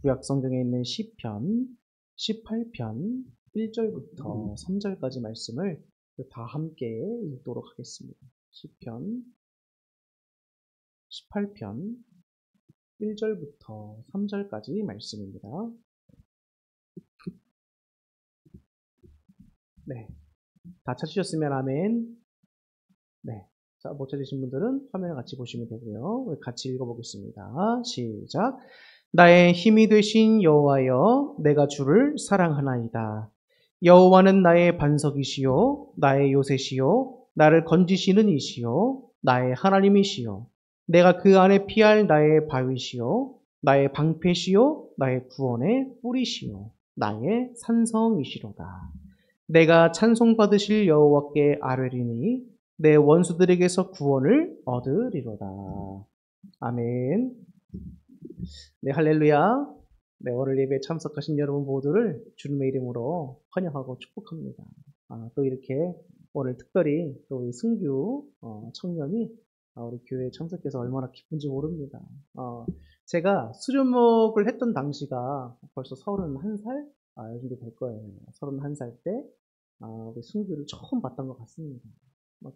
구약 성경에 있는 시편 18편 1절부터 3절까지 말씀을 다 함께 읽도록 하겠습니다. 시편 18편 1절부터 3절까지 말씀입니다. 네, 다 찾으셨으면 아멘. 네, 자, 못 찾으신 분들은 화면을 같이 보시면 되고요. 같이 읽어보겠습니다. 시작. 나의 힘이 되신 여호와여, 내가 주를 사랑하나이다. 여호와는 나의 반석이시요 나의 요새시요 나를 건지시는 이시요 나의 하나님이시요 내가 그 안에 피할 나의 바위시요 나의 방패시요 나의 구원의 뿌리시요 나의 산성이시로다. 내가 찬송받으실 여호와께 아뢰리니 내 원수들에게서 구원을 얻으리로다. 아멘. 네, 할렐루야. 네, 오늘 예배에 참석하신 여러분 모두를 주님의 이름으로 환영하고 축복합니다. 또 이렇게 오늘 특별히 또 우리 승규 청년이 우리 교회에 참석해서 얼마나 기쁜지 모릅니다. 제가 수련목을 했던 당시가 벌써 31살? 요즘도 될 거예요. 31살 때 우리 승규를 처음 봤던 것 같습니다.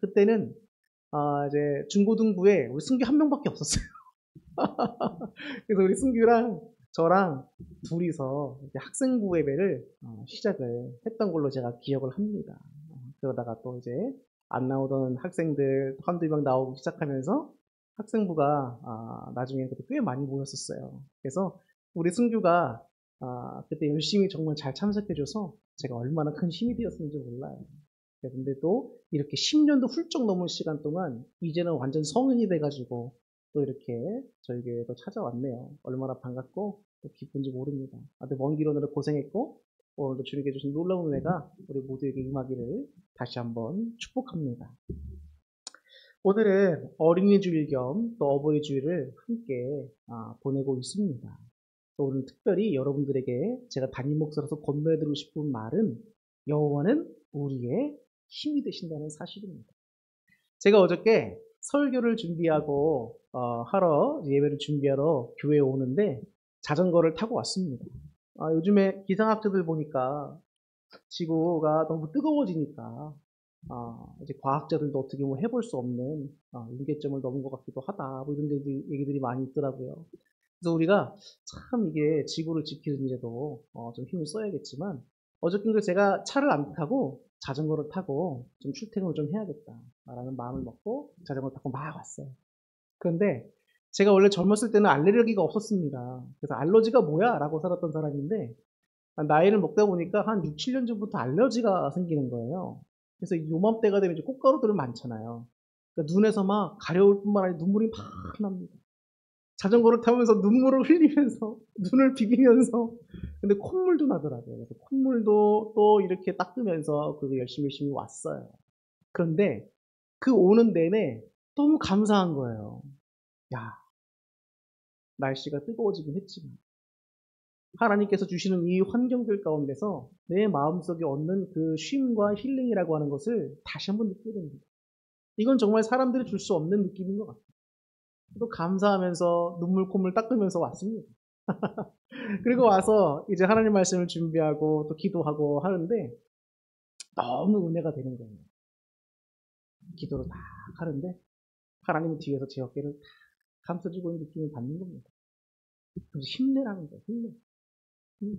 그때는 이제 중고등부에 우리 승규 한 명밖에 없었어요. 그래서 우리 승규랑 저랑 둘이서 학생부 예배를 시작을 했던 걸로 제가 기억을 합니다. 그러다가 또 이제 안 나오던 학생들 한두 명 나오기 시작하면서 학생부가 나중에 꽤 많이 모였었어요. 그래서 우리 승규가 그때 열심히 정말 잘 참석해줘서 제가 얼마나 큰 힘이 되었는지 몰라요. 근데 또 이렇게 10년도 훌쩍 넘은 시간 동안 이제는 완전 성인이 돼가지고 또 이렇게 저희 교회에도 찾아왔네요. 얼마나 반갑고 또 기쁜지 모릅니다. 아주 먼 길 오느라 고생했고 오늘도 주님께 주신 놀라운 은혜가 우리 모두에게 임하기를 다시 한번 축복합니다. 오늘은 어린이 주일 겸 또 어버이 주일을 함께 보내고 있습니다. 또 오늘 특별히 여러분들에게 제가 담임 목사로서 건너해드리고 싶은 말은 여호와는 우리의 힘이 되신다는 사실입니다. 제가 어저께 설교를 준비하고 하러 예배를 준비하러 교회에 오는데 자전거를 타고 왔습니다. 요즘에 기상학자들 보니까 지구가 너무 뜨거워지니까 이제 과학자들도 어떻게 뭐 해볼 수 없는 임계점을 넘은 것 같기도 하다. 뭐 이런 얘기들이 많이 있더라고요. 그래서 우리가 참 이게 지구를 지키는 일에도 좀 힘을 써야겠지만 어저께 제가 차를 안 타고 자전거를 타고 좀 출퇴근을 좀 해야겠다라는 마음을 먹고 자전거 타고 막 왔어요. 그런데 제가 원래 젊었을 때는 알레르기가 없었습니다. 그래서 알러지가 뭐야? 라고 살았던 사람인데 나이를 먹다 보니까 한 6, 7년 전부터 알러지가 생기는 거예요. 그래서 요맘때가 되면 이제 꽃가루들은 많잖아요. 그러니까 눈에서 막 가려울 뿐만 아니라 눈물이 막 납니다. 자전거를 타면서 눈물을 흘리면서 눈을 비비면서 근데 콧물도 나더라고요. 그래서 콧물도 또 이렇게 닦으면서 그거 열심히 왔어요. 그런데 그 오는 내내 너무 감사한 거예요. 야, 날씨가 뜨거워지긴 했지만 하나님께서 주시는 이 환경들 가운데서 내 마음속에 얻는 그 쉼과 힐링이라고 하는 것을 다시 한번 느끼게 됩니다. 이건 정말 사람들이 줄 수 없는 느낌인 것 같아요. 또 감사하면서 눈물 콧물 닦으면서 왔습니다. 그리고 와서 이제 하나님 말씀을 준비하고 또 기도하고 하는데 너무 은혜가 되는 거예요. 기도를 막 하는데 하나님은 뒤에서 제 어깨를 탁 감싸주고 있는 느낌을 받는 겁니다. 그래서 힘내라는 거예요. 힘내.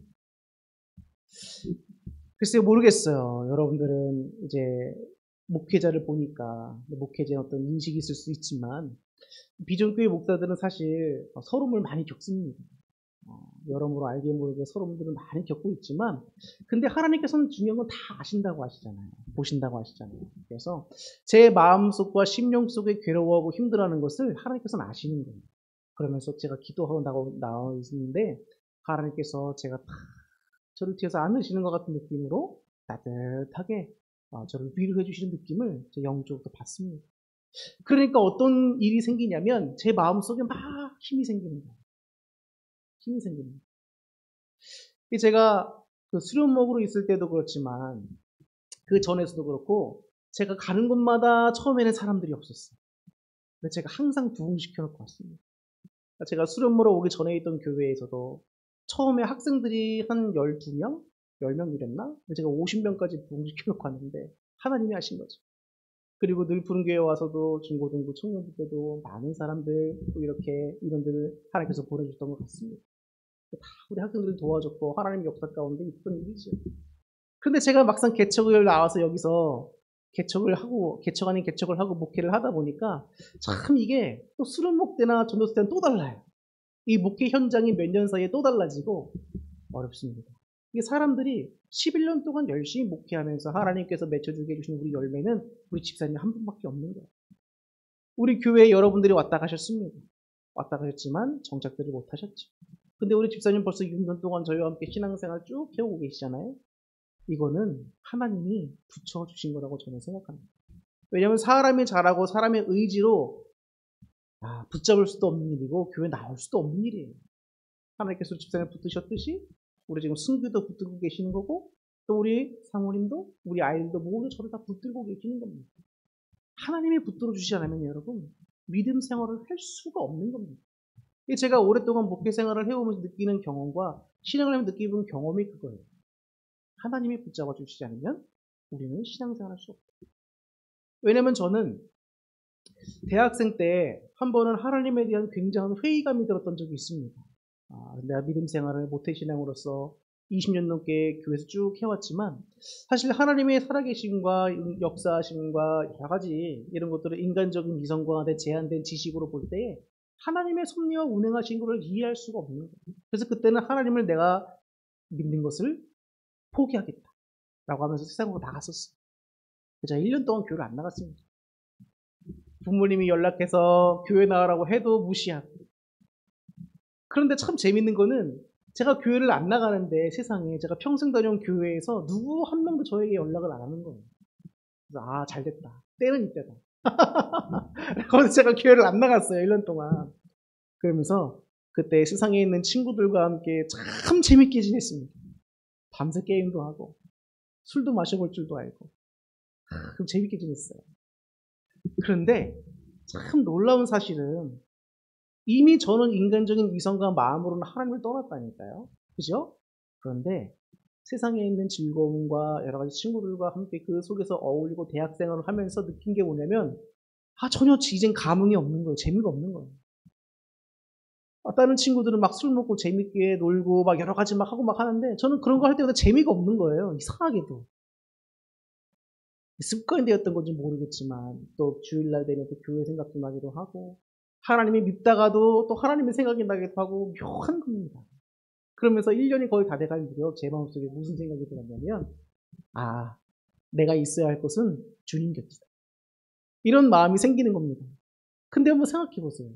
글쎄요, 모르겠어요. 여러분들은 이제 목회자를 보니까 목회자의 어떤 인식이 있을 수 있지만 비전교회 목사들은 사실 서름을 많이 겪습니다. 여러모로 알게 모르게 서름들을 많이 겪고 있지만 근데 하나님께서는 중요한 건 다 아신다고 하시잖아요. 보신다고 하시잖아요. 그래서 제 마음속과 심령 속에 괴로워하고 힘들어하는 것을 하나님께서는 아시는 거예요. 그러면서 제가 기도하고 나와 있는데 하나님께서 제가 다 저를 뒤에서 안으시는 것 같은 느낌으로 따뜻하게 저를 위로해 주시는 느낌을 제 영적으로 받습니다. 그러니까 어떤 일이 생기냐면 제 마음속에 막 힘이 생기는 거예요. 힘이 생깁니다. 제가 그 수련목으로 있을 때도 그렇지만 그 전에서도 그렇고 제가 가는 곳마다 처음에는 사람들이 없었어요. 근데 제가 항상 부흥시켜 놓고 왔습니다. 제가 수련목으로 오기 전에 있던 교회에서도 처음에 학생들이 한 12명? 10명 이랬나? 제가 50명까지 부흥시켜놓고 왔는데 하나님이 하신 거죠. 그리고 늘 푸른교회 와서도 중고등부 청년부 때도 많은 사람들 또 이렇게 인원들을 하나님께서 보내주셨던 것 같습니다. 다 우리 학생들을 도와줬고 하나님의 역사 가운데 있던 일이죠. 근데 제가 막상 개척을 나와서 여기서 개척을 아닌 개척을 하고 목회를 하다 보니까 참 이게 또 수련목 때나 전도서 때는 또 달라요. 이 목회 현장이 몇 년 사이에 또 달라지고 어렵습니다. 이게 사람들이 11년 동안 열심히 목회하면서 하나님께서 맺혀주게 해주신 우리 열매는 우리 집사님 한 분밖에 없는 거예요. 우리 교회에 여러분들이 왔다 가셨습니다. 왔다 가셨지만 정착들을 못 하셨죠. 근데 우리 집사님 벌써 6년 동안 저희와 함께 신앙생활 쭉 해오고 계시잖아요. 이거는 하나님이 붙여주신 거라고 저는 생각합니다. 왜냐하면 사람이 잘하고 사람의 의지로 붙잡을 수도 없는 일이고 교회 나올 수도 없는 일이에요. 하나님께서 집사님 붙으셨듯이 우리 지금 승규도 붙들고 계시는 거고 또 우리 사모님도 우리 아이들도 모두 저를 다 붙들고 계시는 겁니다. 하나님이 붙들어 주시지 않으면 여러분 믿음 생활을 할 수가 없는 겁니다. 제가 오랫동안 목회 생활을 해오면서 느끼는 경험과 신앙을 하면서 느끼는 경험이 그거예요. 하나님이 붙잡아 주시지 않으면 우리는 신앙생활 할 수 없다. 왜냐면 저는 대학생 때 한 번은 하나님에 대한 굉장한 회의감이 들었던 적이 있습니다. 내가 믿음 생활을 모태신앙으로서 20년 넘게 교회에서 쭉 해왔지만 사실 하나님의 살아계심과 역사하심과 여러 가지 이런 것들을 인간적인 이성과 제한된 지식으로 볼 때 하나님의 섭리와 운행하신 것을 이해할 수가 없는 거예요. 그래서 그때는 하나님을 내가 믿는 것을 포기하겠다라고 하면서 세상으로 나갔었어요. 제가 1년 동안 교회를 안 나갔습니다. 부모님이 연락해서 교회 나가라고 해도 무시하고. 그런데 참 재밌는 거는 제가 교회를 안 나가는데 세상에 제가 평생 다녀온 교회에서 누구 한 명도 저에게 연락을 안 하는 거예요. 그래서 잘됐다. 때는 이때다. 그래서 제가 교회를 안 나갔어요. 1년 동안. 그러면서 그때 세상에 있는 친구들과 함께 참 재밌게 지냈습니다. 밤새 게임도 하고 술도 마셔볼 줄도 알고 그럼 재밌게 지냈어요. 그런데 참 놀라운 사실은 이미 저는 인간적인 이성과 마음으로는 하나님을 떠났다니까요. 그죠? 그런데 세상에 있는 즐거움과 여러 가지 친구들과 함께 그 속에서 어울리고 대학생활을 하면서 느낀 게 뭐냐면 전혀 이젠 감흥이 없는 거예요. 재미가 없는 거예요. 다른 친구들은 막 술 먹고 재밌게 놀고 막 여러 가지 막 하고 막 하는데 저는 그런 거 할 때마다 재미가 없는 거예요. 이상하게도. 습관이 되었던 건지 모르겠지만 또 주일날 되면 또 교회 생각도 나기도 하고 하나님이 밉다가도 또 하나님의 생각이 나기도 하고 묘한 겁니다. 그러면서 1년이 거의 다 돼갈 무렵 제 마음속에 무슨 생각이 들었냐면 내가 있어야 할 곳은 주님 곁이다. 이런 마음이 생기는 겁니다. 근데 한번 생각해 보세요.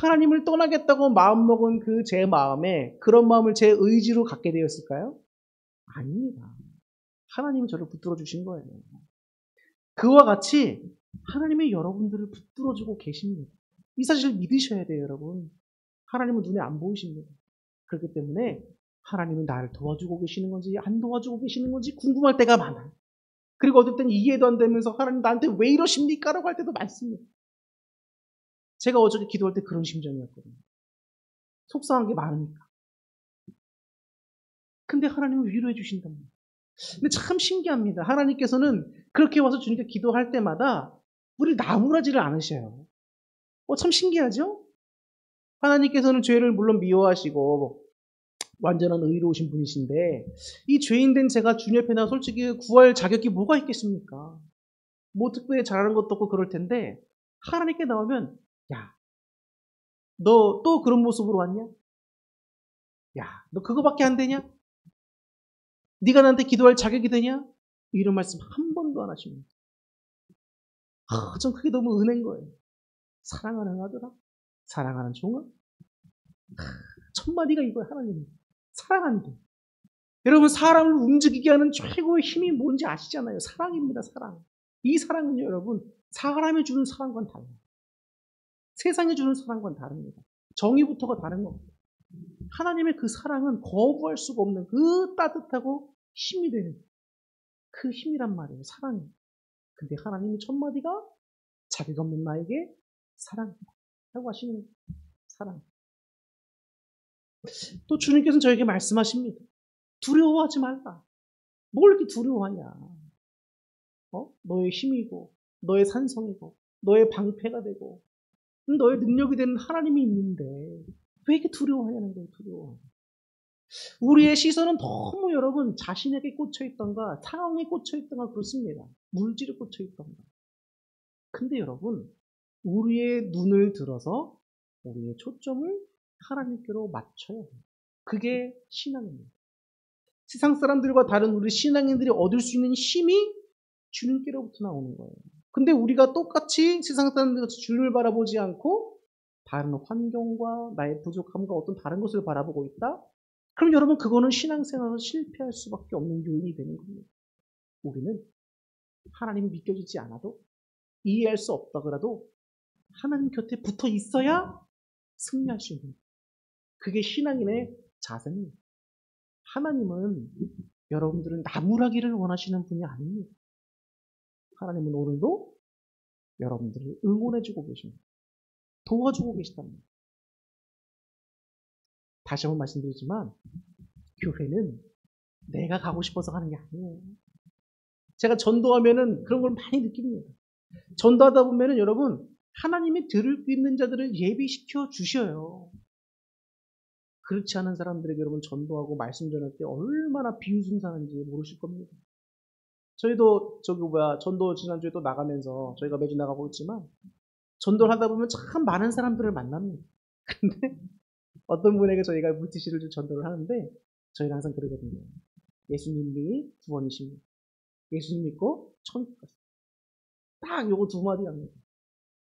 하나님을 떠나겠다고 마음먹은 그 제 마음에 그런 마음을 제 의지로 갖게 되었을까요? 아닙니다. 하나님은 저를 붙들어 주신 거예요. 그와 같이 하나님이 여러분들을 붙들어주고 계십니다. 이 사실을 믿으셔야 돼요, 여러분. 하나님은 눈에 안 보이십니다. 그렇기 때문에 하나님은 나를 도와주고 계시는 건지 안 도와주고 계시는 건지 궁금할 때가 많아요. 그리고 어떨 땐 이해도 안 되면서 하나님 나한테 왜 이러십니까? 라고 할 때도 많습니다. 제가 어저께 기도할 때 그런 심정이었거든요. 속상한 게 많으니까. 근데 하나님은 위로해 주신답니다. 근데 참 신기합니다. 하나님께서는 그렇게 와서 주님께 기도할 때마다 우리를 나무라지를 않으셔요. 참 신기하죠? 하나님께서는 죄를 물론 미워하시고 완전한 의로우신 분이신데 이 죄인된 제가 주님 앞에 나 솔직히 구할 자격이 뭐가 있겠습니까? 뭐 특별히 잘하는 것도 없고 그럴 텐데 하나님께 나오면 너 또 그런 모습으로 왔냐? 너 그거밖에 안 되냐? 네가 나한테 기도할 자격이 되냐? 이런 말씀 한 번도 안 하십니다. 전 그게 너무 은혜인 거예요. 사랑하는 아들아, 사랑하는 종아. 첫 마디가 이거예요, 하나님. 사랑한다. 여러분, 사람을 움직이게 하는 최고의 힘이 뭔지 아시잖아요. 사랑입니다, 사랑. 이 사랑은요, 여러분, 사람이 주는 사랑과는 달라요. 세상이 주는 사랑과는 다릅니다. 정의부터가 다른 겁니다. 하나님의 그 사랑은 거부할 수가 없는 그 따뜻하고 힘이 되는 그 힘이란 말이에요, 사랑이. 근데 하나님의 첫 마디가 자격 없는 나에게 사랑이다. 라고 하시는 사랑. 또 주님께서는 저에게 말씀하십니다. 두려워하지 말라. 뭘 이렇게 두려워하냐. 너의 힘이고 너의 산성이고 너의 방패가 되고 너의 능력이 되는 하나님이 있는데 왜 이렇게 두려워하냐는 거예요. 두려워. 우리의 시선은 너무 여러분 자신에게 꽂혀있던가 상황에 꽂혀있던가 그렇습니다. 물질에 꽂혀있던가. 근데 여러분 우리의 눈을 들어서 우리의 초점을 하나님께로 맞춰야 해요. 그게 신앙입니다. 세상 사람들과 다른 우리 신앙인들이 얻을 수 있는 힘이 주님께로부터 나오는 거예요. 근데 우리가 똑같이 세상 사람들같이 주님을 바라보지 않고 다른 환경과 나의 부족함과 어떤 다른 것을 바라보고 있다? 그럼 여러분 그거는 신앙생활에서 실패할 수밖에 없는 요인이 되는 겁니다. 우리는 하나님이 믿겨지지 않아도 이해할 수 없다더라도 하나님 곁에 붙어 있어야 승리할 수 있는 거예요. 그게 신앙인의 자세입니다. 하나님은 여러분들은 나무라기를 원하시는 분이 아닙니다. 하나님은 오늘도 여러분들을 응원해주고 계십니다. 도와주고 계시답니다. 다시 한번 말씀드리지만 교회는 내가 가고 싶어서 가는 게 아니에요. 제가 전도하면은 그런 걸 많이 느낍니다. 전도하다 보면은 여러분 하나님이 들을 수 있는 자들을 예비시켜 주셔요. 그렇지 않은 사람들에게 여러분 전도하고 말씀 전할 때 얼마나 비웃음사는지 모르실 겁니다. 저희도 전도 지난주에 또 나가면서 저희가 매주 나가고 있지만 전도를 하다 보면 참 많은 사람들을 만납니다. 근데 어떤 분에게 저희가 물티슈를 좀 전도를 하는데 저희는 항상 그러거든요. 예수님이 구원이십니다. 예수님 믿고 천국 가세요. 딱 요거 두 마디 합니다.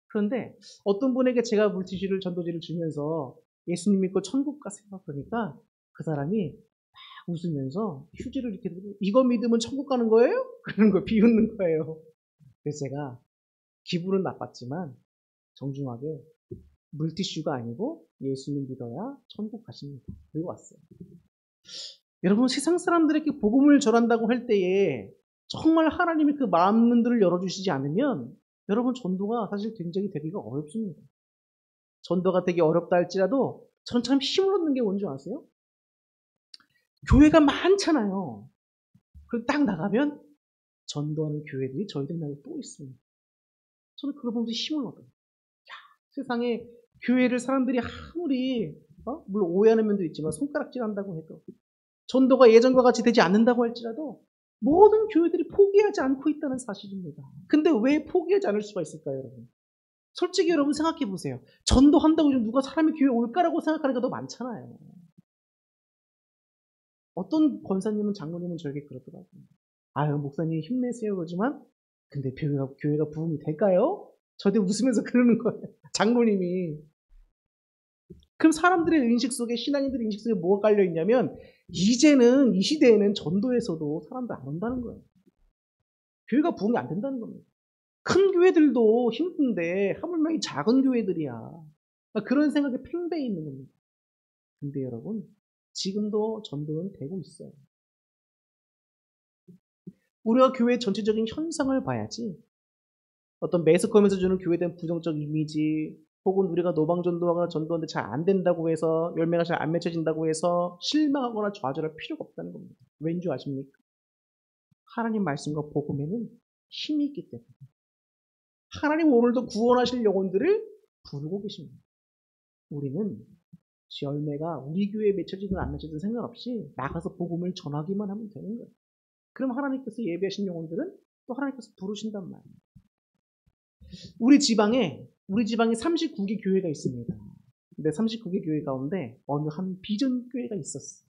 그런데 어떤 분에게 제가 물티슈를 전도지를 주면서 예수님 믿고 천국 가세요. 그러니까 그 사람이 딱 웃으면서 휴지를 이렇게 들고 이거 믿으면 천국 가는 거예요? 그러는 거 비웃는 거예요. 그래서 제가 기분은 나빴지만 정중하게 물티슈가 아니고 예수님 믿어야 천국 가십니다. 그리고 왔어요. 여러분 세상 사람들에게 복음을 전한다고 할 때에 정말 하나님이 그 마음문들을 열어주시지 않으면 여러분 전도가 사실 굉장히 되기가 어렵습니다. 전도가 되기 어렵다 할지라도 저는 참 힘을 얻는 게 뭔지 아세요? 교회가 많잖아요. 그리고 딱 나가면 전도하는 교회들이 저희들 나라에 또 있습니다. 저는 그걸 보면서 힘을 얻어요. 세상에 교회를 사람들이 아무리 물론 오해하는 면도 있지만 손가락질 한다고 해도 전도가 예전과 같이 되지 않는다고 할지라도 모든 교회들이 포기하지 않고 있다는 사실입니다. 근데 왜 포기하지 않을 수가 있을까요, 여러분? 솔직히 여러분 생각해 보세요. 전도한다고 좀 누가 사람이 교회 올까라고 생각하는 게 더 많잖아요. 어떤 권사님은 장로님은 저에게 그러더라고요. 아유 목사님 힘내세요 그러지만 근데 교회가 부흥이 될까요? 저한테 웃으면서 그러는 거예요. 장로님이. 그럼 사람들의 인식 속에 신앙인들의 인식 속에 뭐가 깔려 있냐면 이제는 이 시대에는 전도에서도 사람들 안 온다는 거예요. 교회가 부흥이 안 된다는 겁니다. 큰 교회들도 힘든데 하물며 이 작은 교회들이야. 그런 생각에 팽배해 있는 겁니다. 근데 여러분 지금도 전도는 되고 있어요. 우리가 교회 전체적인 현상을 봐야지 어떤 매스컴에서 주는 교회에 대한 부정적 이미지 혹은 우리가 노방전도하거나 전도하는데 잘 안 된다고 해서 열매가 잘 안 맺혀진다고 해서 실망하거나 좌절할 필요가 없다는 겁니다. 왠지 아십니까? 하나님 말씀과 복음에는 힘이 있기 때문에 하나님 오늘도 구원하실 영혼들을 부르고 계십니다. 우리는 열매가 우리 교회에 맺혀지든 안 맺혀지든 상관없이 나가서 복음을 전하기만 하면 되는 거예요. 그럼 하나님께서 예비하신 영혼들은 또 하나님께서 부르신단 말이에요. 우리 지방에 39개 교회가 있습니다. 근데 39개 교회 가운데 어느 한 비전 교회가 있었어.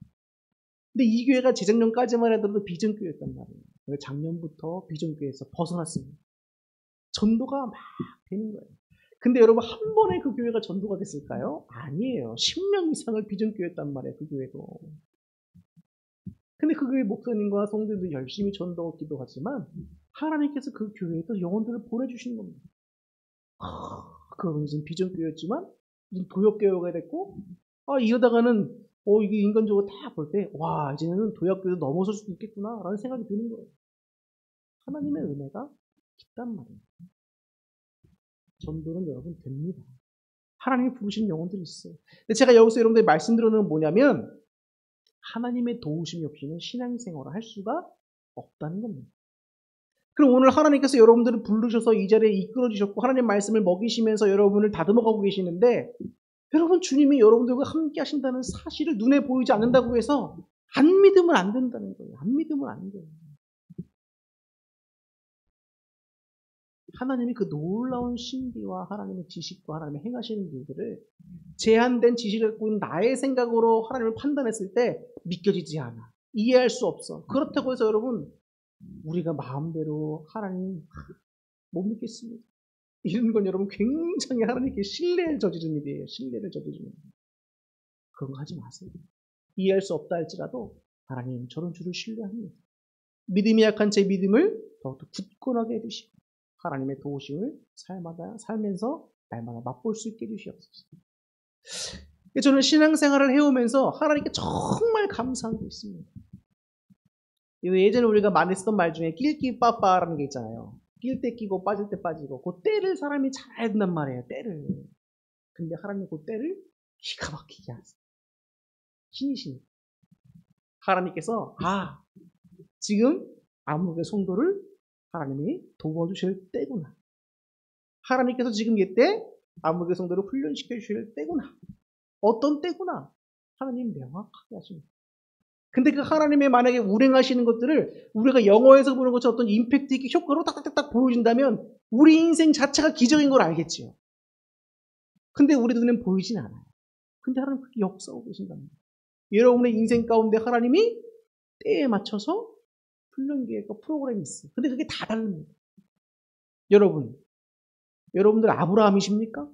근데 이 교회가 재작년까지만 해도 비전 교회였단 말이에요. 작년부터 비전 교회에서 벗어났습니다. 전도가 막 되는 거예요. 근데 여러분 한 번에 그 교회가 전도가 됐을까요? 아니에요. 10년 이상을 비전 교회였단 말이에요. 그 교회도. 근데 그 교회 목사님과 성도들도 열심히 전도하고 기도하지만 하나님께서 그 교회에도 영혼들을 보내주시는 겁니다. 그건 무슨 비전교회였지만 무슨 도역교회가 됐고 이러다가는 이게 인간적으로 다 볼 때 와 이제는 도역교회도 넘어설 수도 있겠구나 라는 생각이 드는 거예요. 하나님의 은혜가 깊단 말이에요. 전도는 여러분 됩니다. 하나님이 부르신 영혼들이 있어요. 근데 제가 여기서 여러분들이 말씀드리는 건 뭐냐면 하나님의 도우심이 없이는 신앙생활을 할 수가 없다는 겁니다. 그럼 오늘 하나님께서 여러분들을 부르셔서 이 자리에 이끌어 주셨고 하나님 말씀을 먹이시면서 여러분을 다듬어가고 계시는데 여러분 주님이 여러분들과 함께 하신다는 사실을 눈에 보이지 않는다고 해서 안 믿으면 안 된다는 거예요. 안 믿으면 안 돼요. 하나님이 그 놀라운 신비와 하나님의 지식과 하나님의 행하시는 일들을 제한된 지식을 갖고 있는 나의 생각으로 하나님을 판단했을 때 믿겨지지 않아. 이해할 수 없어. 그렇다고 해서 여러분 우리가 마음대로 하나님 못 믿겠습니다. 이런 건 여러분 굉장히 하나님께 신뢰를 저지르는 일이에요. 신뢰를 저지르는 일. 그런 거 하지 마세요. 이해할 수 없다 할지라도 하나님 저런 주를 신뢰합니다. 믿음이 약한 제 믿음을 더욱더 굳건하게 해주시고 하나님의 도우심을 살면서 날마다 맛볼 수 있게 해주시옵소서. 저는 신앙생활을 해오면서 하나님께 정말 감사한 게 있습니다. 예전에 우리가 많이 쓰던 말 중에 낄끼 빠빠라는 게 있잖아요. 낄 때 끼고 빠질 때 빠지고 그 때를 사람이 잘 든단 말이에요. 때를. 근데 하나님 그 때를 기가 막히게 하세요. 신이시니까. 하나님께서 지금 암흑의 성도를 하나님이 도와주실 때구나. 하나님께서 지금 이때 암흑의 성도를 훈련시켜 주실 때구나. 어떤 때구나. 하나님 명확하게 하십니다. 근데 그 하나님의 만약에 운행하시는 것들을 우리가 영어에서 보는 것처럼 어떤 임팩트 있게 효과로 딱딱딱 보여준다면 우리 인생 자체가 기적인 걸 알겠지요. 근데 우리 눈엔 보이진 않아요. 근데 하나님 그렇게 역사하고 계신답니다. 여러분의 인생 가운데 하나님이 때에 맞춰서 훈련 계획과 프로그램이 있어요. 근데 그게 다 다릅니다. 여러분들 아브라함이십니까?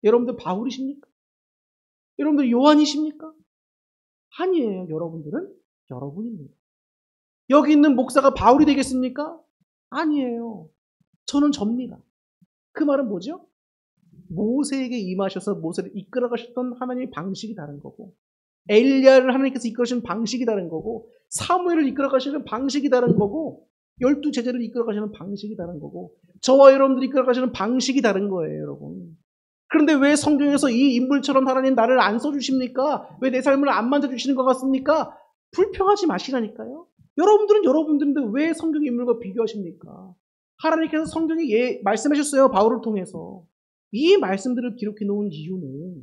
여러분들 바울이십니까? 여러분들 요한이십니까? 아니에요. 여러분들은 여러분입니다. 여기 있는 목사가 바울이 되겠습니까? 아니에요. 저는 접니다. 그 말은 뭐죠? 모세에게 임하셔서 모세를 이끌어가셨던 하나님의 방식이 다른 거고 엘리야를 하나님께서 이끌어가시는 방식이 다른 거고 사무엘을 이끌어가시는 방식이 다른 거고 12 제자를 이끌어가시는 방식이 다른 거고 저와 여러분들이 이끌어가시는 방식이 다른 거예요. 여러분. 그런데 왜 성경에서 이 인물처럼 하나님 나를 안 써주십니까? 왜 내 삶을 안 만져주시는 것 같습니까? 불평하지 마시라니까요. 여러분들은 여러분들인데 왜 성경 인물과 비교하십니까? 하나님께서 성경에 말씀하셨어요. 바울을 통해서. 이 말씀들을 기록해 놓은 이유는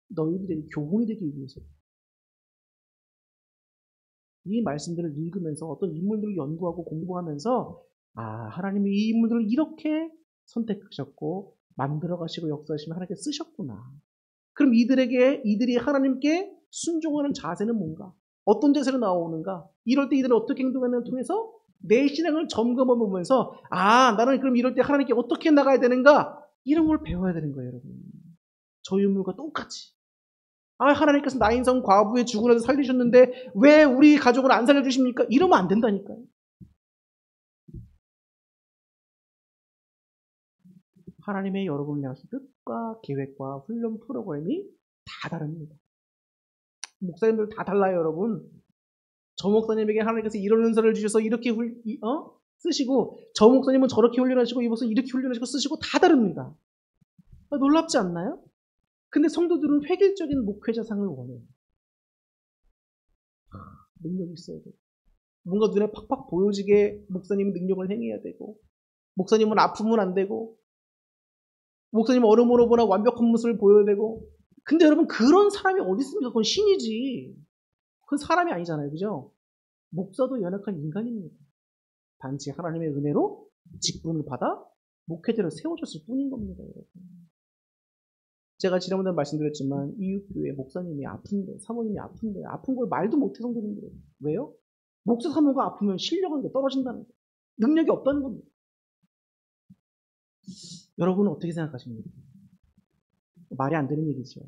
너희들에게 교훈이 되기 위해서. 이 말씀들을 읽으면서 어떤 인물들을 연구하고 공부하면서 하나님이 이 인물들을 이렇게 선택하셨고 만들어 가시고 역사하시면 하나님께 쓰셨구나. 그럼 이들이 하나님께 순종하는 자세는 뭔가? 어떤 자세로 나오는가? 이럴 때 이들은 어떻게 행동하는가를 통해서 내 신앙을 점검해 보면서 나는 그럼 이럴 때 하나님께 어떻게 나가야 되는가? 이런 걸 배워야 되는 거예요, 여러분. 저 인물과 똑같이. 하나님께서 나인성 과부의 죽으라도 살리셨는데 왜 우리 가족을 안 살려주십니까? 이러면 안 된다니까요. 하나님의 여러분을 향해서 뜻과 계획과 훈련 프로그램이 다 다릅니다. 목사님들 다 달라요, 여러분. 저 목사님에게 하나님께서 이런 은사를 주셔서 이렇게 쓰시고 저 목사님은 저렇게 훈련하시고 이 목사님은 이렇게 훈련하시고 쓰시고 다 다릅니다. 놀랍지 않나요? 근데 성도들은 획일적인 목회자상을 원해요. 능력이 있어야 돼요. 뭔가 눈에 팍팍 보여지게 목사님은 능력을 행해야 되고 목사님은 아프면 안 되고 목사님은 어려움으로 보나 완벽한 모습을 보여야 되고 근데 여러분 그런 사람이 어디 있습니까? 그건 신이지. 그건 사람이 아니잖아요. 그죠? 목사도 연약한 인간입니다. 단지 하나님의 은혜로 직분을 받아 목회자를 세워줬을 뿐인 겁니다. 여러분. 제가 지난번에 말씀드렸지만 이웃교회 목사님이 아픈데 사모님이 아픈데 아픈 걸 말도 못해 성도님들 왜요? 목사 사모가 아프면 실력은 떨어진다는 거예요. 능력이 없다는 겁니다. 여러분은 어떻게 생각하십니까? 말이 안 되는 얘기죠.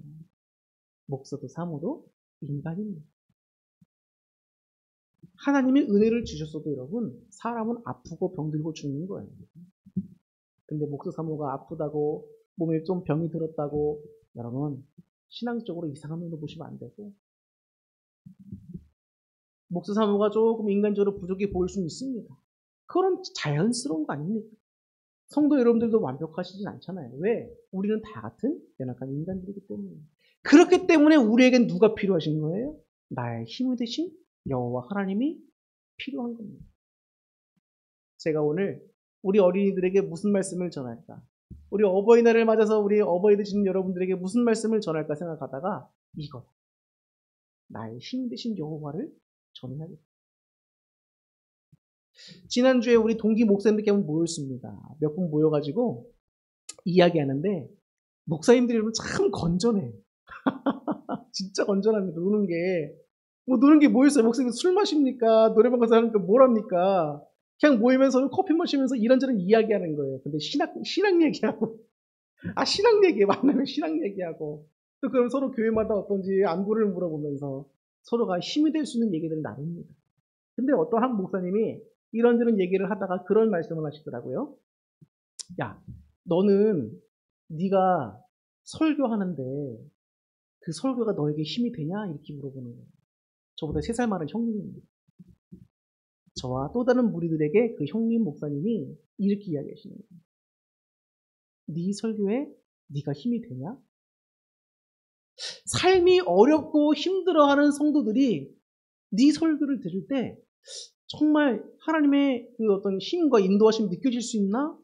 목사도 사모도 인간입니다. 하나님이 은혜를 주셨어도 여러분 사람은 아프고 병들고 죽는 거예요. 근데 목사 사모가 아프다고 몸에 좀 병이 들었다고 여러분 신앙적으로 이상한 눈으로 보시면 안 되고 목사 사모가 조금 인간적으로 부족해 보일 수는 있습니다. 그건 자연스러운 거 아닙니까? 성도 여러분들도 완벽하시진 않잖아요. 왜? 우리는 다 같은 연약한 인간들이기 때문에. 그렇기 때문에 우리에겐 누가 필요하신 거예요? 나의 힘이 되신 여호와 하나님이 필요한 겁니다. 제가 오늘 우리 어린이들에게 무슨 말씀을 전할까? 우리 어버이날을 맞아서 우리 어버이 되시는 여러분들에게 무슨 말씀을 전할까 생각하다가 이거 나의 힘 되신 여호와를 전해야겠다. 지난주에 우리 동기 목사님들께 한번 모였습니다. 몇 분 모여가지고 이야기하는데 목사님들이 여러분 참 건전해. 진짜 건전합니다. 노는 게. 뭐 노는 게 뭐였어요? 목사님 술 마십니까? 노래방 가서 하니까 뭘 합니까? 그냥 모이면서 커피 마시면서 이런저런 이야기하는 거예요. 근데 신앙 얘기하고. 신앙 얘기, 만나면 신앙 얘기하고. 또 그럼 서로 교회마다 어떤지 안부를 물어보면서 서로가 힘이 될 수 있는 얘기들을 나눕니다. 근데 어떤 한 목사님이 이런저런 얘기를 하다가 그런 말씀을 하시더라고요. 야, 너는 네가 설교하는데 그 설교가 너에게 힘이 되냐? 이렇게 물어보는 거예요. 저보다 3살 많은 형님입니다. 저와 또 다른 무리들에게 그 형님 목사님이 이렇게 이야기하시는 거예요. 네 설교에 네가 힘이 되냐? 삶이 어렵고 힘들어하는 성도들이 네 설교를 들을 때 정말 하나님의 그 어떤 힘과 인도하심이 느껴질 수 있나?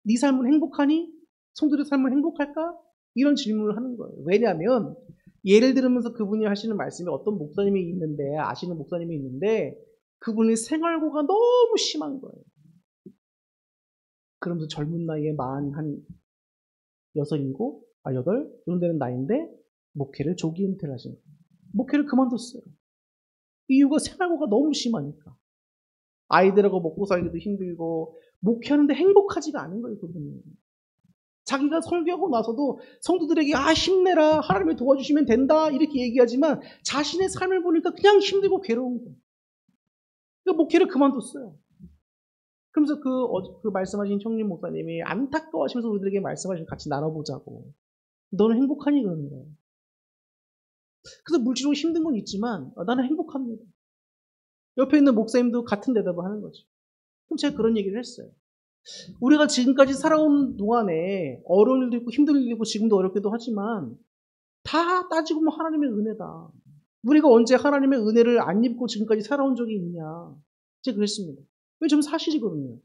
네 삶은 행복하니? 성도들의 삶은 행복할까? 이런 질문을 하는 거예요. 왜냐하면 예를 들으면서 그분이 하시는 말씀이 어떤 목사님이 있는데 아시는 목사님이 있는데 그분의 생활고가 너무 심한 거예요. 그러면서 젊은 나이에 한 6, 7, 8 이런 되는 나이인데 목회를 조기 은퇴를 하신 거예요. 목회를 그만뒀어요. 이유가 생활고가 너무 심하니까. 아이들하고 먹고 살기도 힘들고 목회하는데 행복하지가 않은 거예요. 그분이. 자기가 설교하고 나서도 성도들에게 힘내라, 하나님이 도와주시면 된다 이렇게 얘기하지만 자신의 삶을 보니까 그냥 힘들고 괴로운 거예요. 그러니까 목회를 그만뒀어요. 그러면서 그 말씀하신 형님 목사님이 안타까워하시면서 우리들에게 말씀하시고 같이 나눠보자고. 너는 행복하니? 그러는 거예요. 그래서 물질적으로 힘든 건 있지만 나는 행복합니다. 옆에 있는 목사님도 같은 대답을 하는 거죠. 그럼 제가 그런 얘기를 했어요. 우리가 지금까지 살아온 동안에 어려운 일도 있고 힘든 일도 있고 지금도 어렵기도 하지만 다 따지고 보면 하나님의 은혜다. 우리가 언제 하나님의 은혜를 안 입고 지금까지 살아온 적이 있냐. 제가 그랬습니다. 왜 좀 사실이거든요.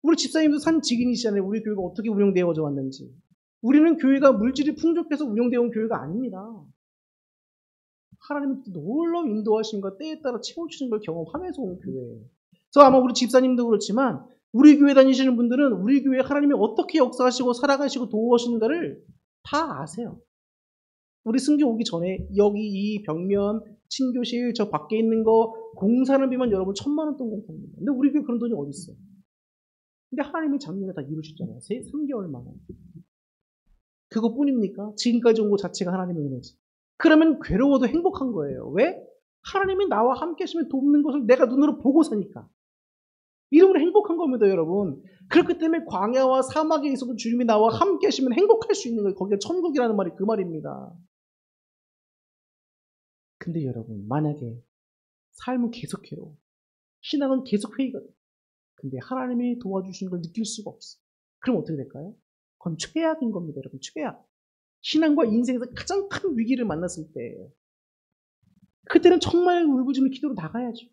우리 집사님도 산 직인이시잖아요. 우리 교회가 어떻게 운영되어져 왔는지. 우리는 교회가 물질이 풍족해서 운영되어 온 교회가 아닙니다. 하나님의 놀라운 인도하심과 때에 따라 채워주시는 걸 경험하면서 온 교회예요. 그래서 아마 우리 집사님도 그렇지만 우리 교회 다니시는 분들은 우리 교회 하나님이 어떻게 역사하시고 살아가시고 도우신가를 다 아세요. 우리 승교 오기 전에 여기 이 벽면, 친교실, 저 밖에 있는 거 공사하는 여러분 1,000만 원 돈 공사입니다. 근데 우리 교회 그런 돈이 어디 있어요? 근데 하나님이 작년에 다 이루셨잖아요. 3개월 만에. 그것뿐입니까? 지금까지 온 것 자체가 하나님의 은혜지. 그러면 괴로워도 행복한 거예요. 왜? 하나님이 나와 함께 하시면 돕는 것을 내가 눈으로 보고 사니까. 이러면 행복한 겁니다, 여러분. 그렇기 때문에 광야와 사막에 있어도 주님이 나와 함께 하시면 행복할 수 있는 거예요. 거기가 천국이라는 말이 그 말입니다. 근데 여러분, 만약에 삶은 계속 괴로워. 신앙은 계속 회의가 돼. 근데 하나님이 도와주시는 걸 느낄 수가 없어. 그럼 어떻게 될까요? 그건 최악인 겁니다, 여러분. 최악. 신앙과 인생에서 가장 큰 위기를 만났을 때예요. 그때는 정말 울부짖는 기도로 나가야죠.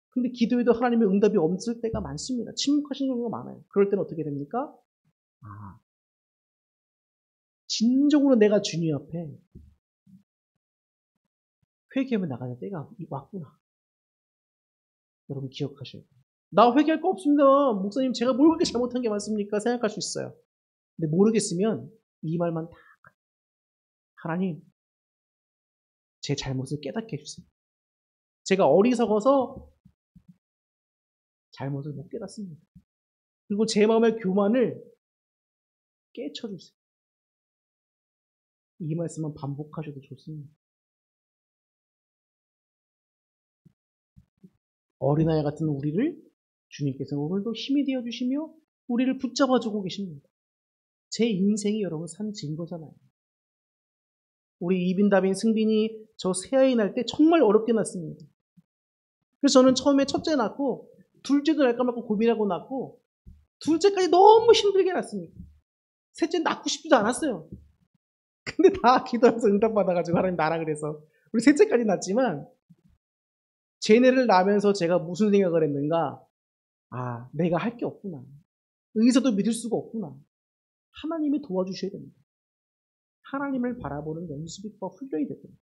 근데 기도에도 하나님의 응답이 없을 때가 많습니다. 침묵하시는 경우가 많아요. 그럴 때는 어떻게 됩니까? 진정으로 내가 주님 앞에 회개하며 나가는 때가 왔구나. 여러분 기억하셔야 돼요. 나 회개할 거 없습니다. 목사님 제가 뭘 그렇게 잘못한 게 많습니까? 생각할 수 있어요. 근데 모르겠으면 이 말만 다 하나님 제 잘못을 깨닫게 해주세요. 제가 어리석어서 잘못을 못 깨닫습니다. 그리고 제 마음의 교만을 깨쳐주세요. 이 말씀은 반복하셔도 좋습니다. 어린아이 같은 우리를 주님께서 오늘도 힘이 되어주시며 우리를 붙잡아주고 계십니다. 제 인생이 여러분 산 증거잖아요. 우리 이빈다빈 승빈이 저 새아이 날 때 정말 어렵게 낳습니다. 그래서 저는 처음에 첫째 낳고 둘째도 날까 말까 고민하고 낳고 둘째까지 너무 힘들게 낳습니다. 셋째 낳고 싶지도 않았어요. 근데 다 기도하면서 응답받아가지고 하나님 나라 그래서 우리 셋째까지 낳았지만 쟤네를 낳으면서 제가 무슨 생각을 했는가? 아, 내가 할 게 없구나. 의사도 믿을 수가 없구나. 하나님이 도와주셔야 됩니다. 하나님을 바라보는 연습과 훈련이 되거든요.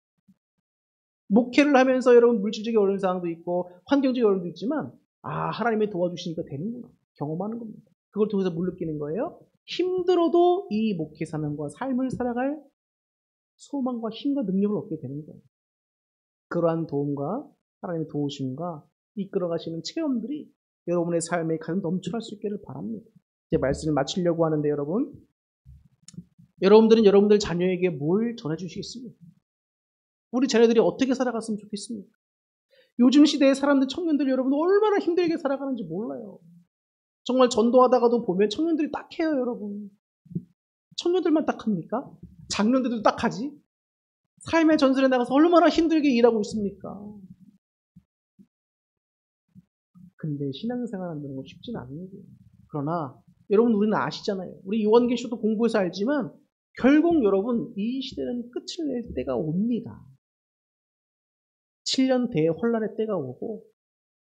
목회를 하면서 여러분 물질적인 어려운 상황도 있고 환경적인 어려움도 있지만 하나님이 도와주시니까 되는구나. 경험하는 겁니다. 그걸 통해서 뭘 느끼는 거예요? 힘들어도 이 목회 사명과 삶을 살아갈 소망과 힘과 능력을 얻게 되는 거예요. 그러한 도움과 하나님의 도우심과 이끌어가시는 체험들이 여러분의 삶에 가장 넘쳐날 수 있기를 바랍니다. 이제 말씀을 마치려고 하는데 여러분들은 여러분들 자녀에게 뭘 전해주시겠습니까? 우리 자녀들이 어떻게 살아갔으면 좋겠습니까? 요즘 시대의 사람들, 청년들 여러분 얼마나 힘들게 살아가는지 몰라요. 정말 전도하다가도 보면 청년들이 딱해요, 여러분. 청년들만 딱합니까? 장년들도 딱하지? 삶의 전선에 나가서 얼마나 힘들게 일하고 있습니까? 근데 신앙생활 한다는 건 쉽진 않은 일이에요. 그러나 여러분 우리는 아시잖아요. 우리 요한계시록도 공부해서 알지만 결국 여러분 이 시대는 끝을 낼 때가 옵니다. 7년 대혼란의 때가 오고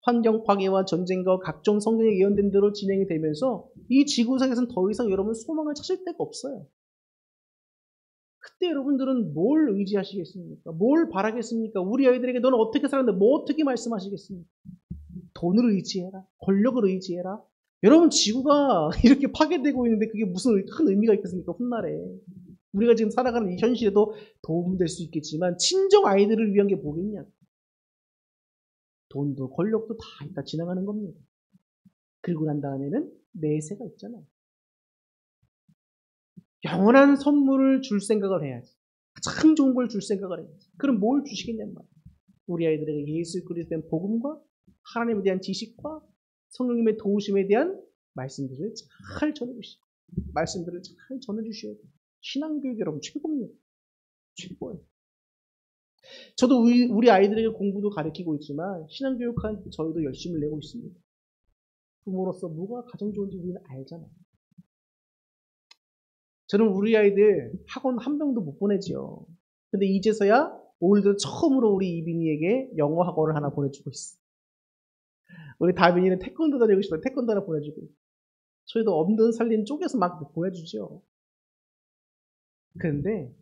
환경 파괴와 전쟁과 각종 성경에 예언된 대로 진행이 되면서 이 지구상에서는 더 이상 여러분 소망을 찾을 데가 없어요. 그때 여러분들은 뭘 의지하시겠습니까? 뭘 바라겠습니까? 우리 아이들에게 너는 어떻게 살았는데 뭐 어떻게 말씀하시겠습니까? 돈을 의지해라. 권력을 의지해라. 여러분 지구가 이렇게 파괴되고 있는데 그게 무슨 큰 의미가 있겠습니까? 훗날에. 우리가 지금 살아가는 이 현실에도 도움될 수 있겠지만 친정 아이들을 위한 게 뭐겠냐? 돈도 권력도 다 있다 지나가는 겁니다. 그리고 난 다음에는 내세가 있잖아요. 영원한 선물을 줄 생각을 해야지. 가장 좋은 걸 줄 생각을 해야지. 그럼 뭘 주시겠냔 말이에요. 우리 아이들에게 예수 그리스도에 대한 복음과 하나님에 대한 지식과 성령님의 도우심에 대한 말씀들을 잘 전해주시고 말씀들을 잘 전해주셔야 돼요. 신앙교육 여러분 최고입니다. 최고예요. 저도 우리 아이들에게 공부도 가르치고 있지만 신앙교육한 저희도 열심히 내고 있습니다. 부모로서 뭐가 가장 좋은지 우리는 알잖아요. 저는 우리 아이들 학원 한 명도 못 보내지요. 근데 이제서야 올 들어 처음으로 우리 이빈이에게 영어 학원을 하나 보내주고 있어. 우리 다빈이는 태권도 다니고 싶어요. 태권도 하나 보내주고 있어. 저희도 없는 살림 쪼개서 막 보내주죠. 그런데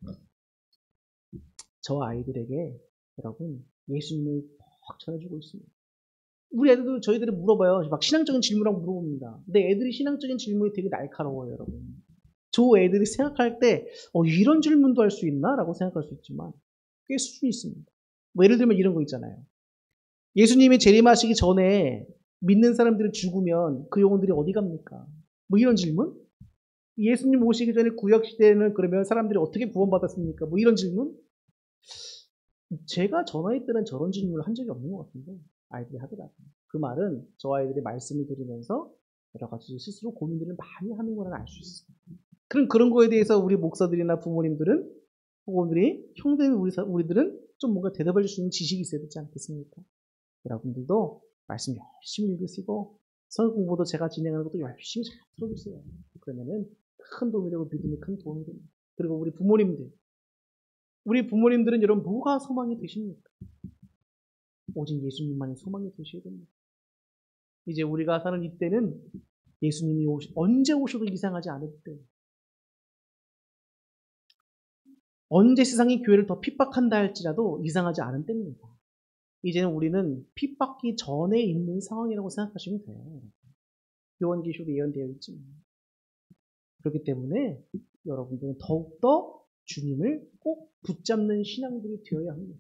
저 아이들에게 여러분 예수님을 꼭 전해주고 있습니다. 우리 애들도 저희들이 물어봐요. 막 신앙적인 질문하고 물어봅니다. 근데 애들이 신앙적인 질문이 되게 날카로워요, 여러분. 저 애들이 생각할 때 이런 질문도 할 수 있나? 라고 생각할 수 있지만 꽤 수준이 있습니다. 뭐 예를 들면 이런 거 있잖아요. 예수님이 재림하시기 전에 믿는 사람들이 죽으면 그 영혼들이 어디 갑니까? 뭐 이런 질문? 예수님 오시기 전에 구약시대에는 그러면 사람들이 어떻게 구원받았습니까? 뭐 이런 질문? 제가 저 나이 때는 저런 질문을 한 적이 없는 것 같은데 아이들이 하더라고요. 그 말은 저 아이들이 말씀을 들으면서 여러 가지 스스로 고민들을 많이 하는 거는 알 수 있어요. 그런 거에 대해서 우리 목사들이나 부모님들은 혹은 우리 형제는 우리들은 좀 뭔가 대답해 줄 수 있는 지식이 있어야 되지 않겠습니까? 여러분들도 말씀 열심히 읽으시고 성경 공부도 제가 진행하는 것도 열심히 잘 들어주세요. 그러면은 큰 도움이 되고 믿음이 큰 도움이 됩니다. 그리고 우리 부모님들은 여러분 뭐가 소망이 되십니까? 오직 예수님만이 소망이 되셔야 됩니다. 이제 우리가 사는 이때는 예수님이 언제 오셔도 이상하지 않을 때, 언제 세상이 교회를 더 핍박한다 할지라도 이상하지 않은 때입니다. 이제는 우리는 핍박기 전에 있는 상황이라고 생각하시면 돼요. 요한계시록에 예언되어 있지. 그렇기 때문에 여러분들은 더욱더 주님을 꼭 붙잡는 신앙들이 되어야 합니다.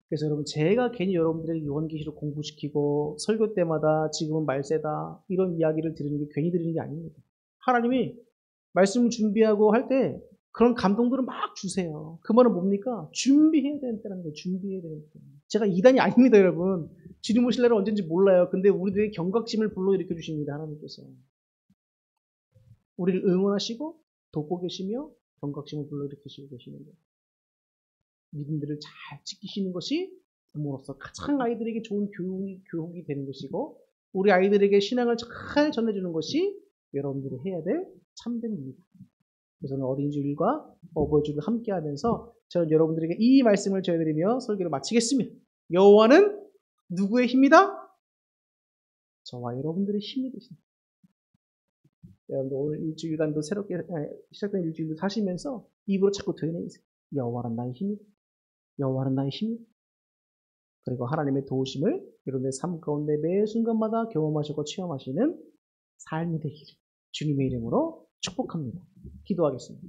그래서 여러분 제가 괜히 여러분들에게 요한계시록 공부시키고 설교 때마다 지금은 말세다 이런 이야기를 드리는 게 괜히 드리는 게 아닙니다. 하나님이 말씀을 준비하고 할 때 그런 감동들을 막 주세요. 그 말은 뭡니까? 준비해야 되는 때라는 거예요. 준비해야 되는 때. 제가 이단이 아닙니다, 여러분. 주님 오실 날은 언젠지 몰라요. 근데 우리들의 경각심을 불러일으켜 주십니다, 하나님께서. 우리를 응원하시고 돕고 계시며 경각심을 불러일으키시고 계시는 거예요. 믿음들을 잘 지키시는 것이 부모로서 가장 아이들에게 좋은 교육이 되는 것이고 우리 아이들에게 신앙을 잘 전해주는 것이 여러분들이 해야 될 참된 일입니다. 그래서 오늘 어린 주일과 어버이 주일을 함께 하면서 저는 여러분들에게 이 말씀을 전해드리며 설교를 마치겠습니다. 여호와는 누구의 힘이다? 저와 여러분들의 힘이 되십니다. 여러분들 오늘 일주일간도 새롭게 시작된 일주일도 사시면서 입으로 자꾸 되뇌이세요. 여호와는 나의 힘이다. 여호와는 나의 힘이다. 그리고 하나님의 도우심을 여러분의 삶 가운데 매 순간마다 경험하시고 체험하시는 삶이 되기를 주님의 이름으로 축복합니다. 기도하겠습니다.